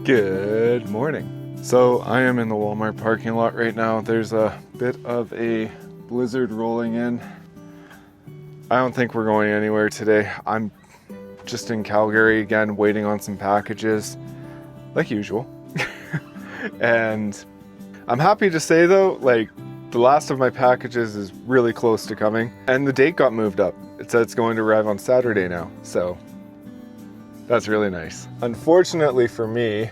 Good morning. So I am in the Walmart parking lot right now. There's a bit of a blizzard rolling in. I don't think we're going anywhere today. I'm just in Calgary again, waiting on some packages, like usual. And I'm happy to say though, like the last of my packages is really close to coming, and the date got moved up. It said it's going to arrive on Saturday now, so that's really nice. Unfortunately for me,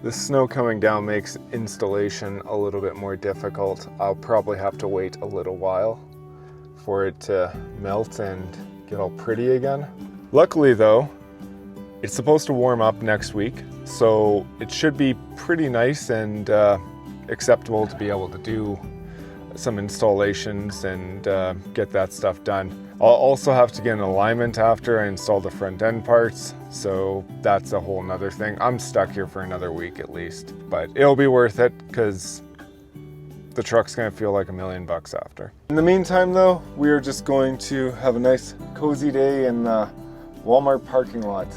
the snow coming down makes installation a little bit more difficult. I'll probably have to wait a little while for it to melt and get all pretty again. Luckily though, it's supposed to warm up next week, so it should be pretty nice and acceptable to be able to do some installations and get that stuff done. I'll also have to get an alignment after I install the front end parts, so that's a whole nother thing. I'm stuck here for another week at least, but it'll be worth it because the truck's gonna feel like $1 million after. In the meantime though, we are just going to have a nice cozy day in the Walmart parking lot,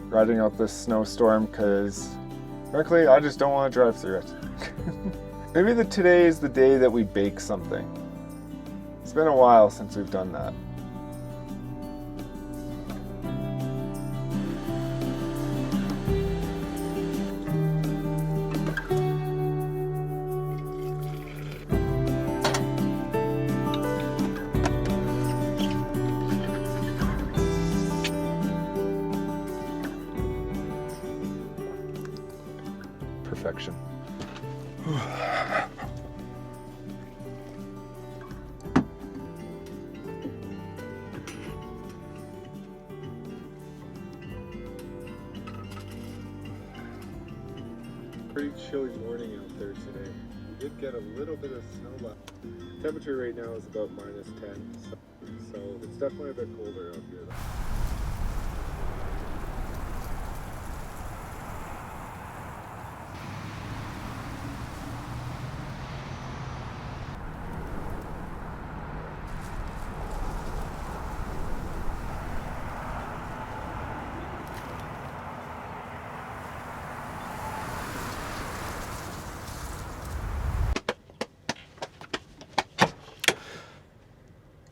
riding out this snowstorm because frankly, I just don't want to drive through it. Maybe today is the day that we bake something. It's been a while since we've done that. Perfection. Pretty chilly morning out there today. We did get a little bit of snow left. Temperature right now is about -10, so it's definitely a bit colder out here though.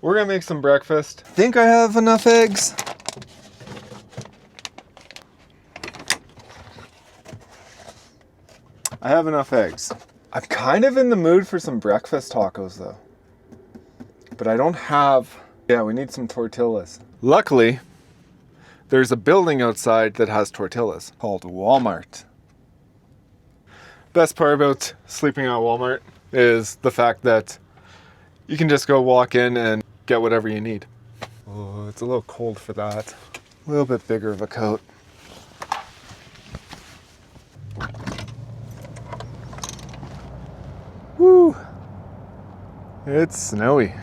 We're gonna make some breakfast. Think I have enough eggs? I have enough eggs. I'm kind of in the mood for some breakfast tacos though. But I don't have, yeah, we need some tortillas. Luckily, there's a building outside that has tortillas called Wal-Mart. Best part about sleeping at Walmart is the fact that you can just go walk in and get whatever you need. Oh, it's a little cold for that. A little bit bigger of a coat. Woo! It's snowy.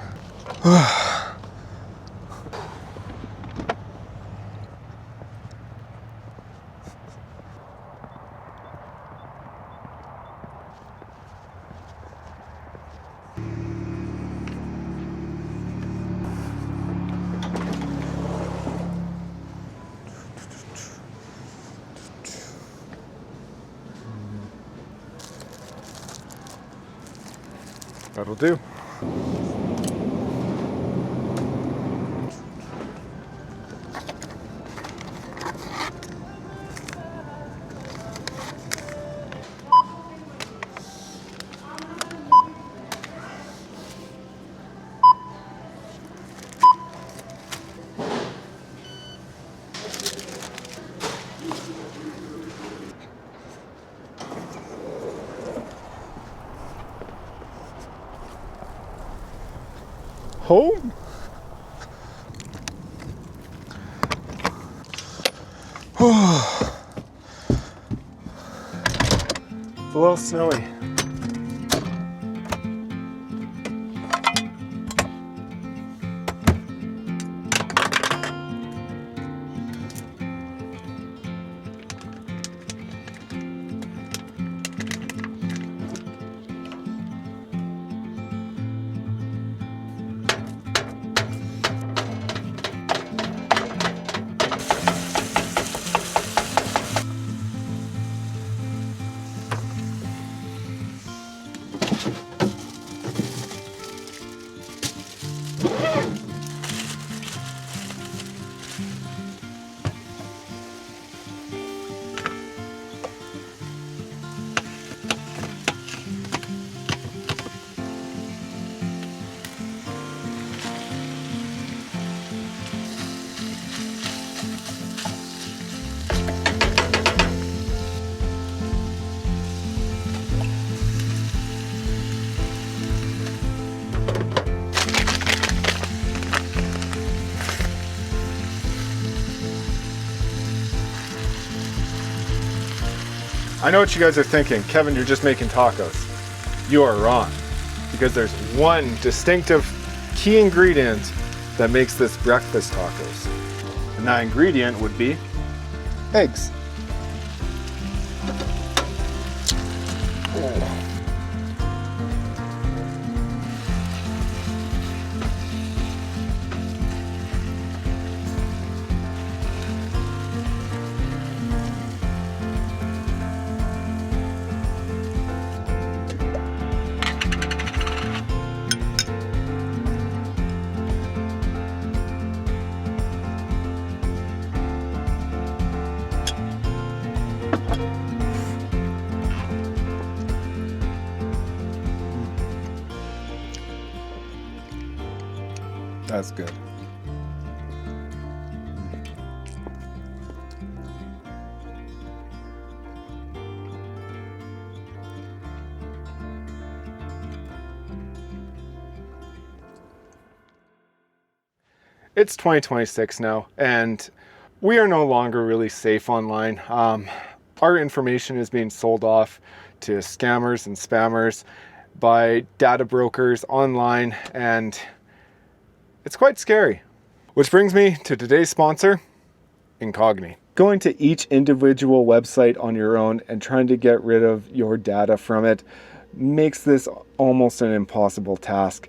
That'll do. Home? It's a little snowy. I know what you guys are thinking. Kevin, you're just making tacos. You are wrong, because there's one distinctive key ingredient that makes this breakfast tacos. And that ingredient would be eggs. Oh. That's good. It's 2026 now, and we are no longer really safe online. Our information is being sold off to scammers and spammers by data brokers online, and it's quite scary. Which brings me to today's sponsor, Incogni. Going to each individual website on your own and trying to get rid of your data from it makes this almost an impossible task.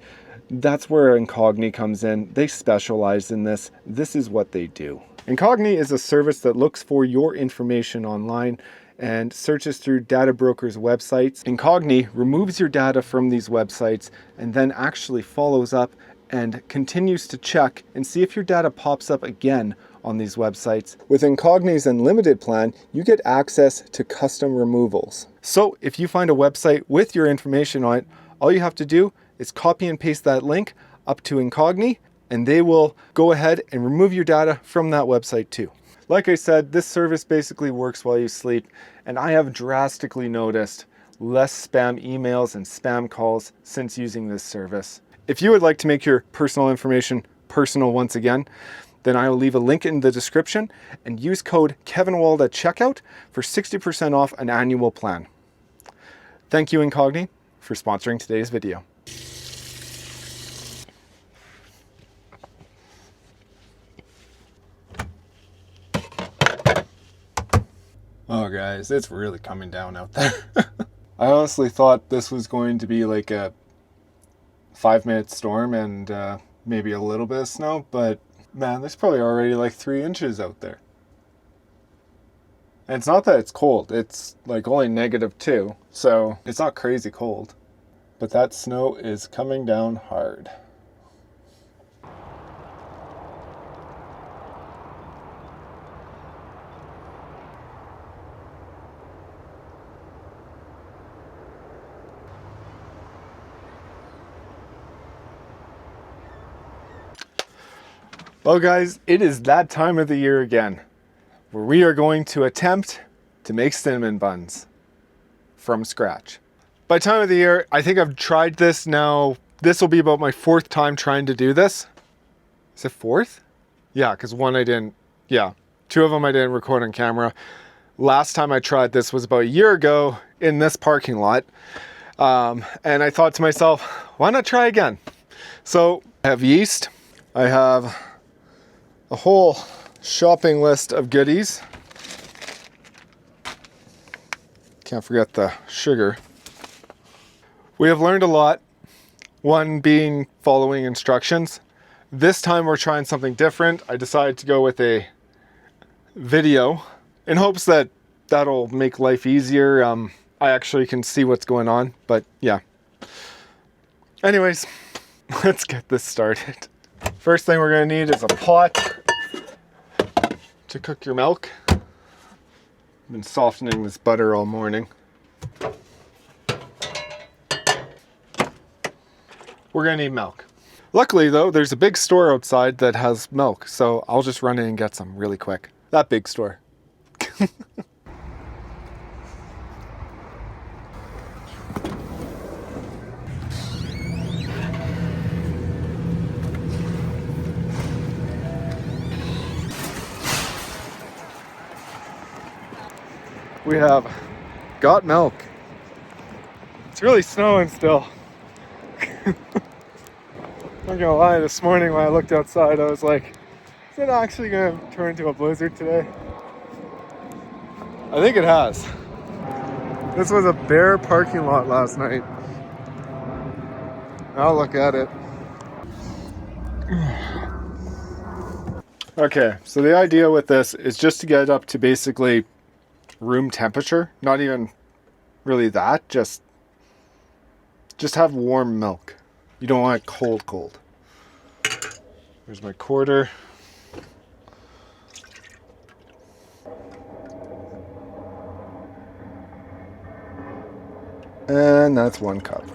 That's where Incogni comes in. They specialize in this. This is what they do. Incogni is a service that looks for your information online and searches through data brokers' websites. Incogni removes your data from these websites and then actually follows up and continues to check and see if your data pops up again on these websites. With Incogni's Unlimited plan, you get access to custom removals. So if you find a website with your information on it, all you have to do is copy and paste that link up to Incogni, and they will go ahead and remove your data from that website too. Like I said, this service basically works while you sleep, and I have drastically noticed less spam emails and spam calls since using this service. If you would like to make your personal information personal once again, then I will leave a link in the description and use code KevinWald at checkout for 60% off an annual plan. Thank you, Incogni, for sponsoring today's video. Oh guys, it's really coming down out there. I honestly thought this was going to be like a 5-minute storm and maybe a little bit of snow, but man, there's probably already like 3 inches out there. And it's not that it's cold, it's like only -2, so it's not crazy cold. But that snow is coming down hard. Well guys, it is that time of the year again, where we are going to attempt to make cinnamon buns from scratch. By time of the year, I think I've tried this now. This will be about my 4th time trying to do this. Is it 4th? Yeah, because 1 I didn't, 2 of them I didn't record on camera. Last time I tried this was about a year ago in this parking lot. And I thought to myself, why not try again? So I have yeast, I have a whole shopping list of goodies. Can't forget the sugar. We have learned a lot. One being following instructions. This time we're trying something different. I decided to go with a video in hopes that that'll make life easier. I actually can see what's going on, but yeah. Anyways, let's get this started. First thing we're gonna need is a pot to cook your milk. I've been softening this butter all morning. We're gonna need milk. Luckily though, there's a big store outside that has milk, so I'll just run in and get some really quick. That big store. We have got milk. It's really snowing still. Not gonna lie, this morning when I looked outside, I was like, is it actually gonna turn into a blizzard today? I think it has. This was a bare parking lot last night. Now look at it. Okay, so the idea with this is just to get it up to basically room temperature. Not even really that, just have warm milk. You don't want it cold. There's my quarter. And that's 1 cup.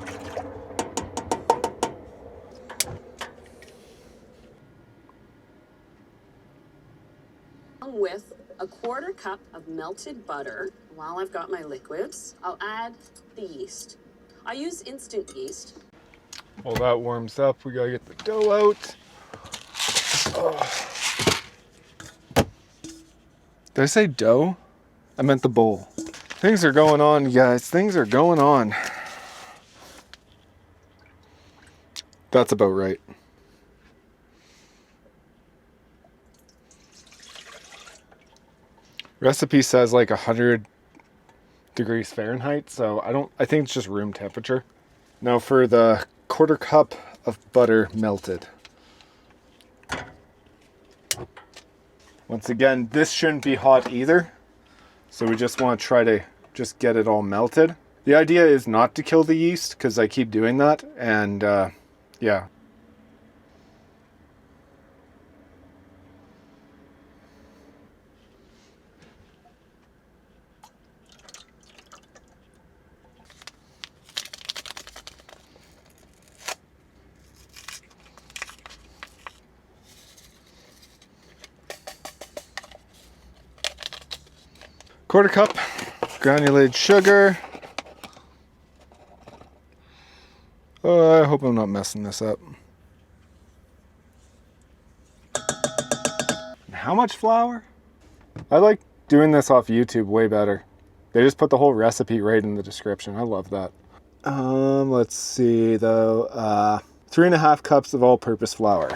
With a 1/4 cup of melted butter. While I've got my liquids, I'll add the yeast. I use instant yeast. While that warms up, we gotta get the dough out. Oh. Did I say dough? I meant the bowl. Things are going on, guys. Things are going on. That's about right. Recipe says like 100 degrees Fahrenheit, so I think it's just room temperature. Now for the 1/4 cup of butter melted. Once again, this shouldn't be hot either. So we just want to try to just get it all melted. The idea is not to kill the yeast because I keep doing that, and yeah. 1/4 cup granulated sugar. Oh, I hope I'm not messing this up. And how much flour? I like doing this off YouTube way better. They just put the whole recipe right in the description. I love that. Let's see though. 3.5 cups of all-purpose flour.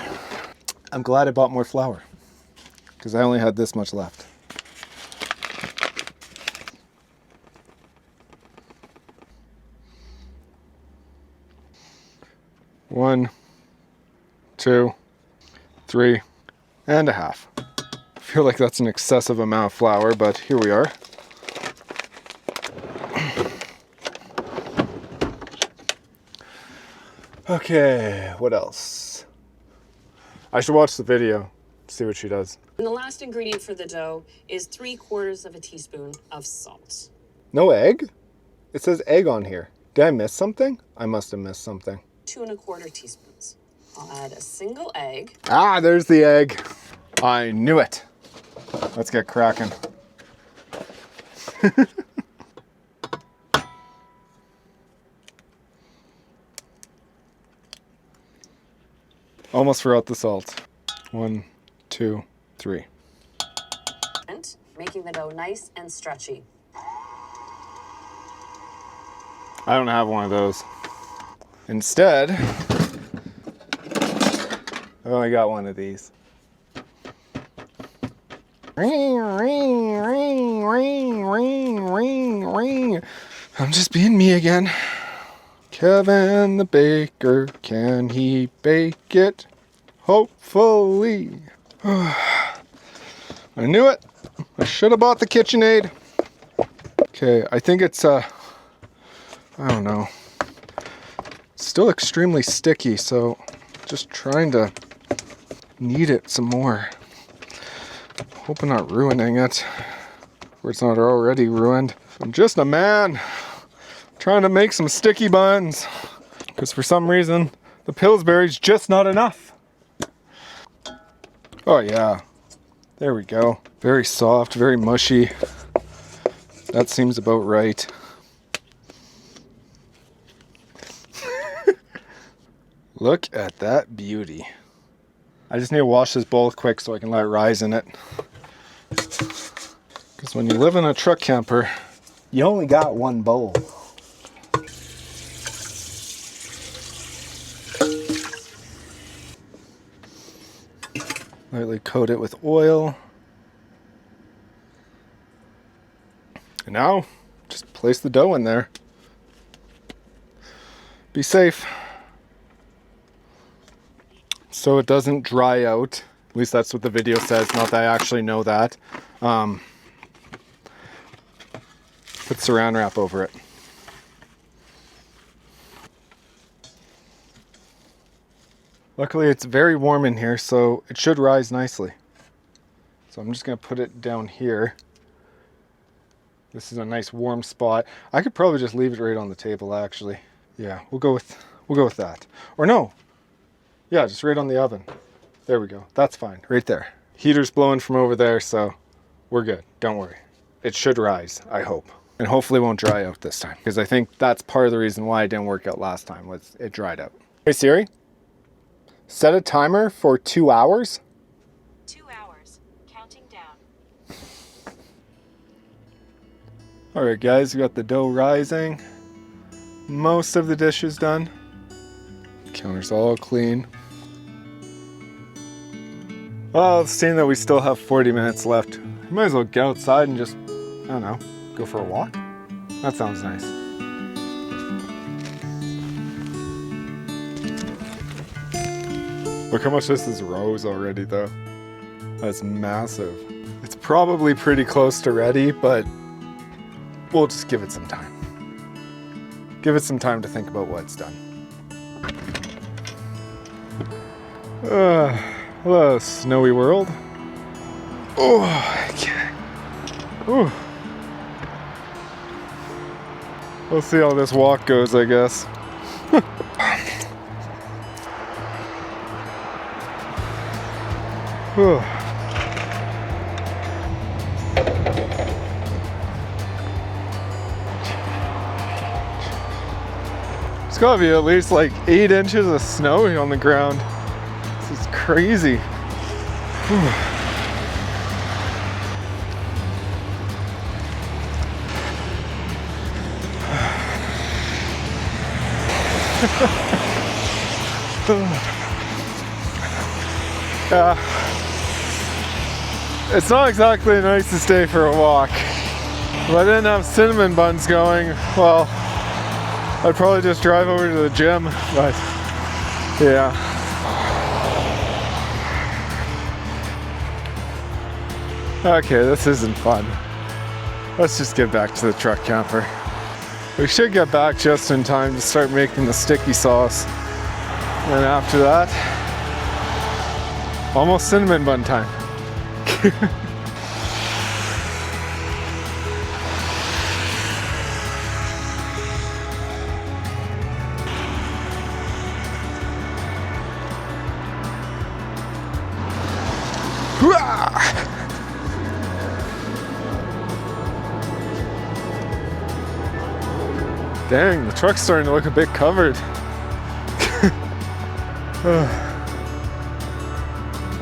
I'm glad I bought more flour because I only had this much left. One, 2, 3.5. I feel like that's an excessive amount of flour, but here we are. Okay, what else? I should watch the video, see what she does. And the last ingredient for the dough is 3/4 of a teaspoon of salt. No egg? It says egg on here. Did I miss something? I must have missed something. 2 1/4 teaspoons. I'll add a single egg. Ah, there's the egg. I knew it. Let's get cracking. Almost forgot the salt. 1, 2, 3. And making the dough nice and stretchy. I don't have one of those. Instead, I've only got one of these. I'm just being me again. Kevin the baker, can he bake it? Hopefully. I knew it. I should have bought the KitchenAid. Okay, I think it's I don't know. It's still extremely sticky, so just trying to knead it some more. Hope I'm not ruining it, or it's not already ruined. I'm just a man trying to make some sticky buns, because for some reason the Pillsbury's just not enough. Oh yeah, there we go. Very soft, very mushy. That seems about right. Look at that beauty. I just need to wash this bowl quick so I can let it rise in it. Because when you live in a truck camper, You only got one bowl. Lightly coat it with oil. And now, just place the dough in there. Be safe. So it doesn't dry out. At least that's what the video says, not that I actually know that. Put saran wrap over it. Luckily it's very warm in here, so it should rise nicely. So I'm just gonna put it down here. This is a nice warm spot. I could probably just leave it right on the table actually. Yeah, we'll go with that. Or no. Yeah, just right on the oven. There we go. That's fine. Right there. Heater's blowing from over there, so we're good. Don't worry. It should rise, I hope. And hopefully it won't dry out this time, because I think that's part of the reason why it didn't work out last time, was it dried out. Hey Siri, set a timer for 2 hours. 2 hours. Counting down. All right, guys, we got the dough rising. Most of the dish is done. Counter's all clean. Well, seeing that we still have 40 minutes left, we might as well get outside and just, I don't know, go for a walk. That sounds nice. Look how much this rose already, though. That's massive. It's probably pretty close to ready, but we'll just give it some time. Give it some time to think about what it's done. Hello, snowy world. Oh, okay. Ooh. We'll see how this walk goes, I guess. It's gotta be at least like 8 inches of snow on the ground. This is crazy. Yeah. It's not exactly a nice day for a walk. If I didn't have cinnamon buns going, well, I'd probably just drive over to the gym, but yeah. Okay, this isn't fun. Let's just get back to the truck camper. We should get back just in time to start making the sticky sauce. And after that, almost cinnamon bun time. Dang, the truck's starting to look a bit covered.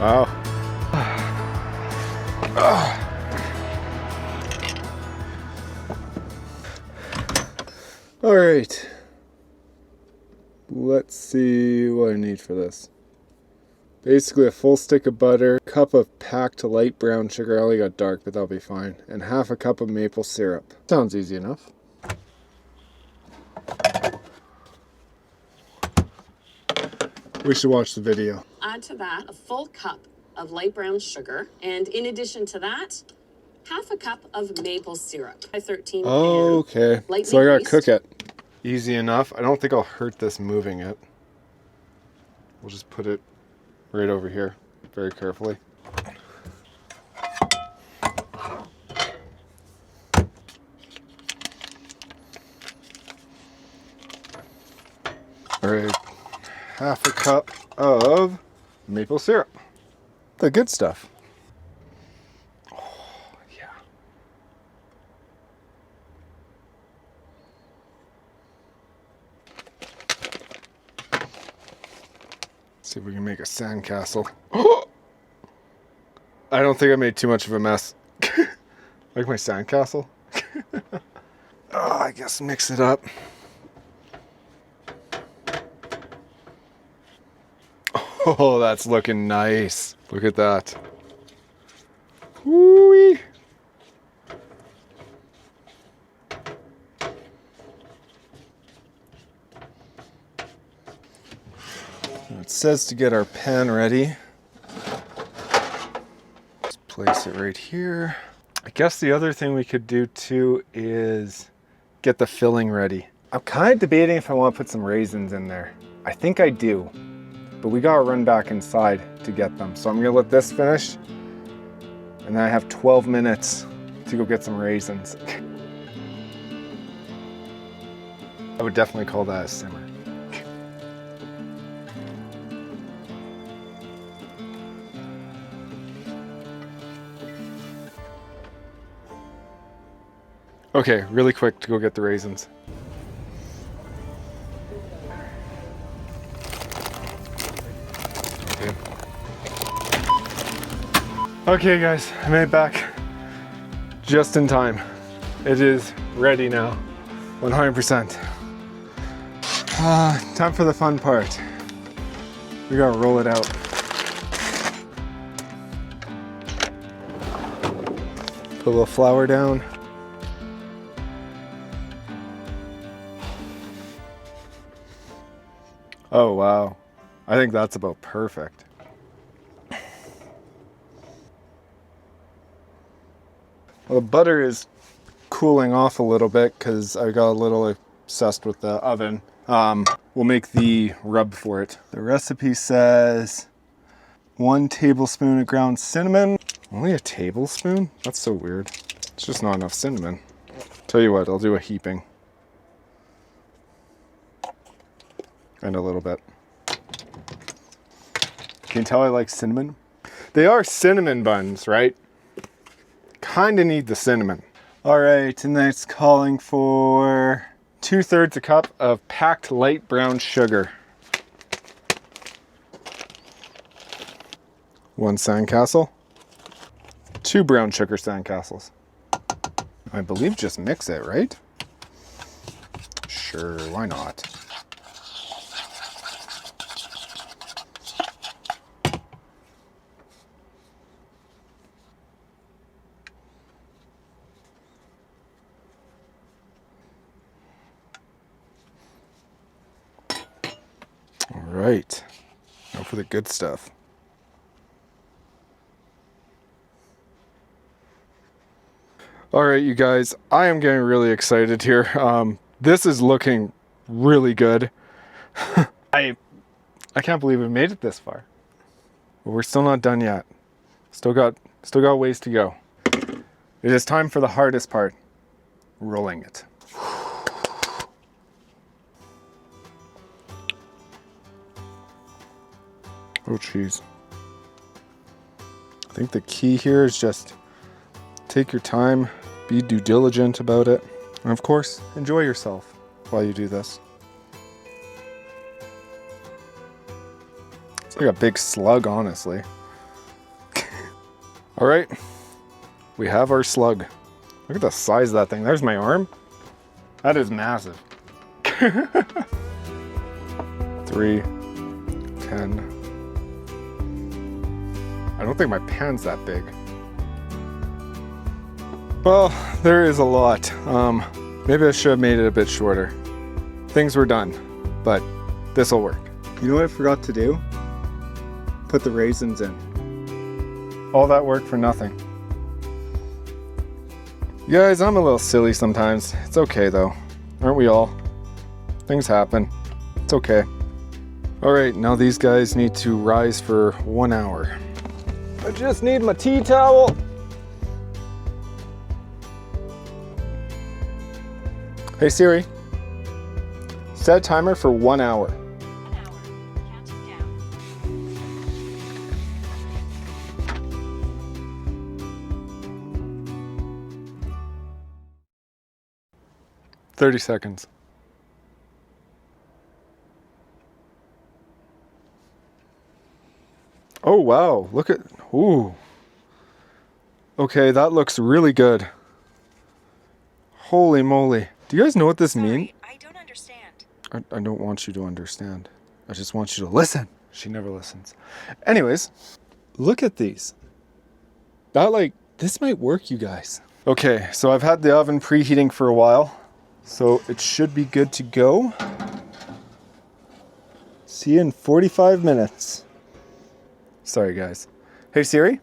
Wow. All right. Let's see what I need for this. Basically a full stick of butter, cup of packed light brown sugar, I only got dark, but that'll be fine, and half a cup of maple syrup. Sounds easy enough. We should watch the video. Add to that a full cup of light brown sugar, and in addition to that, half a cup of maple syrup. 13 Okay, lightly so I gotta greased. cook it. Easy enough. I don't think I'll hurt this moving it. We'll just put it right over here, very carefully. All right, half a cup of maple syrup. The good stuff. Oh, yeah. See if we can make a sandcastle. I don't think I made too much of a mess. Like my sandcastle. Oh, I guess mix it up. Oh, that's looking nice. Look at that. Woo-wee. It says to get our pan ready. Just place it right here. I guess the other thing we could do too is get the filling ready. I'm kind of debating if I want to put some raisins in there. I think I do, but we gotta run back inside to get them. So I'm gonna let this finish, and then I have 12 minutes to go get some raisins. I would definitely call that a simmer. Okay, really quick to go get the raisins. Okay guys, I made it back just in time. It is ready now, 100%. Time for the fun part. We gotta roll it out. Put a little flour down. Oh wow, I think that's about perfect. Well, the butter is cooling off a little bit because I got a little obsessed with the oven. We'll make the rub for it. The recipe says 1 tablespoon of ground cinnamon. Only a tablespoon? That's so weird. It's just not enough cinnamon. Tell you what, I'll do a heaping. And a little bit. Can you tell I like cinnamon? They are cinnamon buns, right? Kinda need the cinnamon. All right, and then it's calling for 2/3 a cup of packed light brown sugar. 1 sandcastle. 2 brown sugar sandcastles. I believe just mix it, right? Sure, why not? Right, now for the good stuff. All right, you guys, I am getting really excited here. This is looking really good. I can't believe we made it this far. But we're still not done yet. Still got ways to go. It is time for the hardest part, rolling it. Oh, geez. I think the key here is just take your time, be due diligent about it, and of course, enjoy yourself while you do this. It's like a big slug, honestly. All right, we have our slug. Look at the size of that thing. There's my arm. That is massive. 3, 10. I don't think my pan's that big. Well, there is a lot. Maybe I should have made it a bit shorter. Things were done, but this'll work. You know what I forgot to do? Put the raisins in. All that work for nothing. You guys, I'm a little silly sometimes. It's okay though. Aren't we all? Things happen. It's okay. All right, now these guys need to rise for 1 hour. I just need my tea towel. Hey Siri, set a timer for 1 hour. 1 hour. Counting down. 30 seconds. Oh wow, look at, ooh. Okay, that looks really good. Holy moly. Do you guys know what this means? I don't understand. I don't want you to understand. I just want you to listen. She never listens. Anyways, look at these. This might work, you guys. Okay, so I've had the oven preheating for a while, so it should be good to go. See you in 45 minutes. Sorry, guys. Hey, Siri,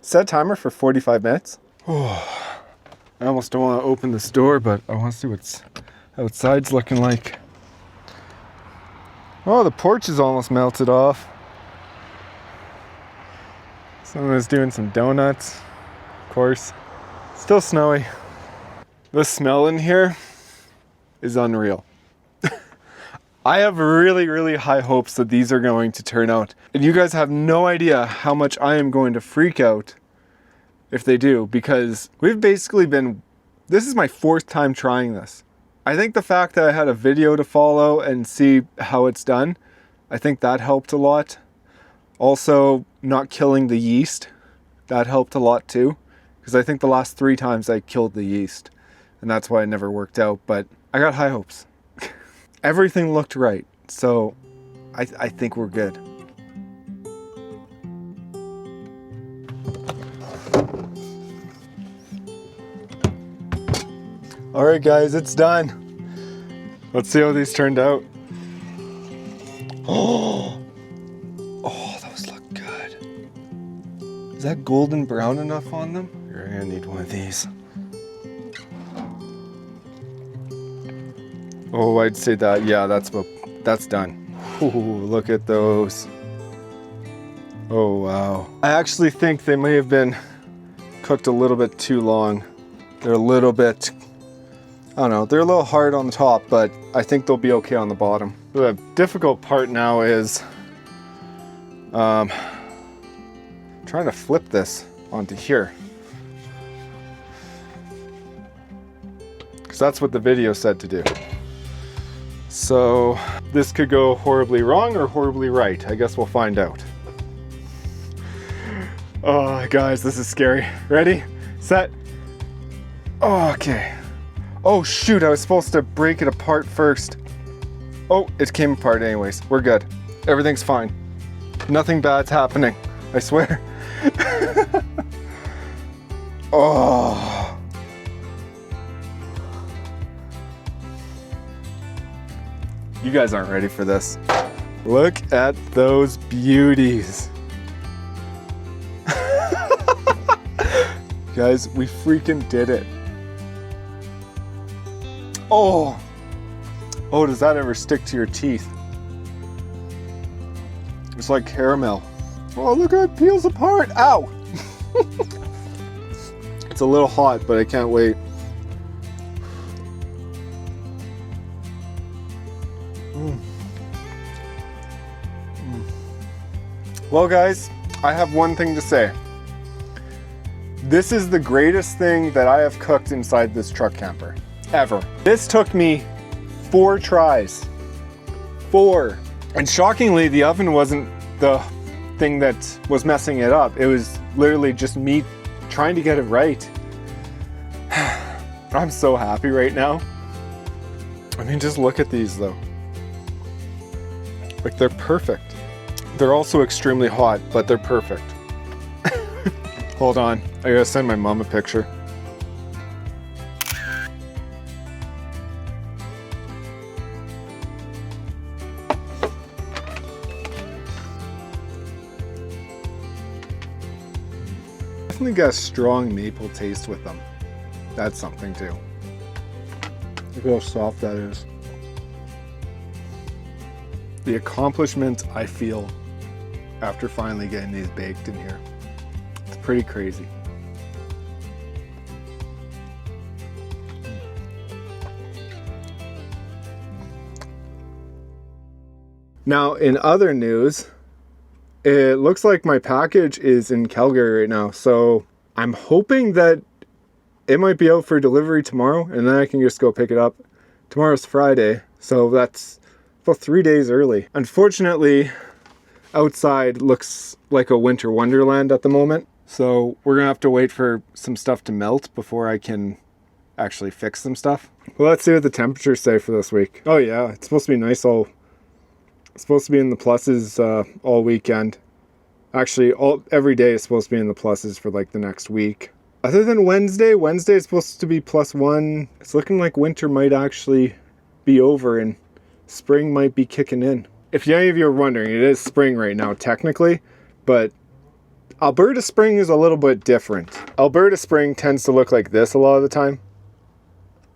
set a timer for 45 minutes. Oh, I almost don't want to open this door, but I want to see what's outside's looking like. Oh, the porch is almost melted off. Someone's doing some donuts, of course. Still snowy. The smell in here is unreal. I have really, really high hopes that these are going to turn out. And you guys have no idea how much I am going to freak out if they do, because we've basically this is my 4th time trying this. I think the fact that I had a video to follow and see how it's done, I think that helped a lot. Also, not killing the yeast, that helped a lot too. Because I think the last 3 times I killed the yeast. And that's why it never worked out, but I got high hopes. Everything looked right, so I think we're good. All right, guys, it's done. Let's see how these turned out. Oh, those look good. Is that golden brown enough on them? You're gonna need one of these. Oh, I'd say that, yeah, that's done. Ooh, look at those. Oh, wow. I actually think they may have been cooked a little bit too long. They're a little bit, I don't know, they're a little hard on the top, but I think they'll be okay on the bottom. The difficult part now is trying to flip this onto here. Because that's what the video said to do. So this could go horribly wrong or horribly right. I guess we'll find out. Oh, guys, this is scary. Ready, set. Oh, okay. Oh, shoot, I was supposed to break it apart first. Oh, it came apart anyways. We're good. Everything's fine. Nothing bad's happening, I swear. Oh. You guys aren't ready for this. Look at those beauties. Guys, we freaking did it. Oh. Oh, does that ever stick to your teeth? It's like caramel. Oh, look how it peels apart. Ow. It's a little hot, but I can't wait. Well, guys, I have one thing to say. This is the greatest thing that I have cooked inside this truck camper, ever. This took me 4 tries. 4. And shockingly, the oven wasn't the thing that was messing it up. It was literally just me trying to get it right. I'm so happy right now. I mean, just look at these though. Like, they're perfect. They're also extremely hot, but they're perfect. Hold on, I gotta send my mom a picture. Definitely got a strong maple taste with them. That's something too. Look how soft that is. The accomplishment I feel after finally getting these baked in here. It's pretty crazy. Now, in other news, it looks like my package is in Calgary right now, so I'm hoping that it might be out for delivery tomorrow, and then I can just go pick it up. Tomorrow's Friday, so that's about 3 days early. Unfortunately, outside looks like a winter wonderland at the moment, so we're gonna have to wait for some stuff to melt before I can actually fix some stuff. Well, let's see what the temperatures say for this week. Oh yeah, it's supposed to be nice it's supposed to be in the pluses all weekend. Actually, every day is supposed to be in the pluses for like the next week. Other than Wednesday is supposed to be +1. It's looking like winter might actually be over and spring might be kicking in. If any of you are wondering, it is spring right now technically, but Alberta spring is a little bit different. Alberta spring tends to look like this a lot of the time,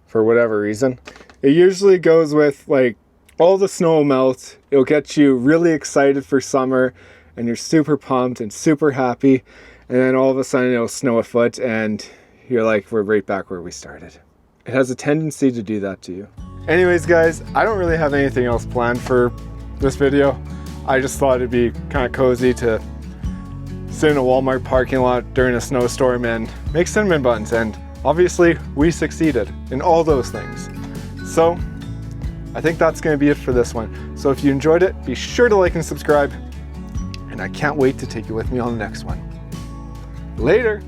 for whatever reason. It usually goes with like all the snow will melt. It'll get you really excited for summer and you're super pumped and super happy. And then all of a sudden it'll snow a foot and you're like, we're right back where we started. It has a tendency to do that to you. Anyways, guys, I don't really have anything else planned for this video. I just thought it'd be kind of cozy to sit in a Walmart parking lot during a snowstorm and make cinnamon buns. And obviously we succeeded in all those things. So I think that's going to be it for this one. So if you enjoyed it, be sure to like and subscribe. And I can't wait to take you with me on the next one. Later.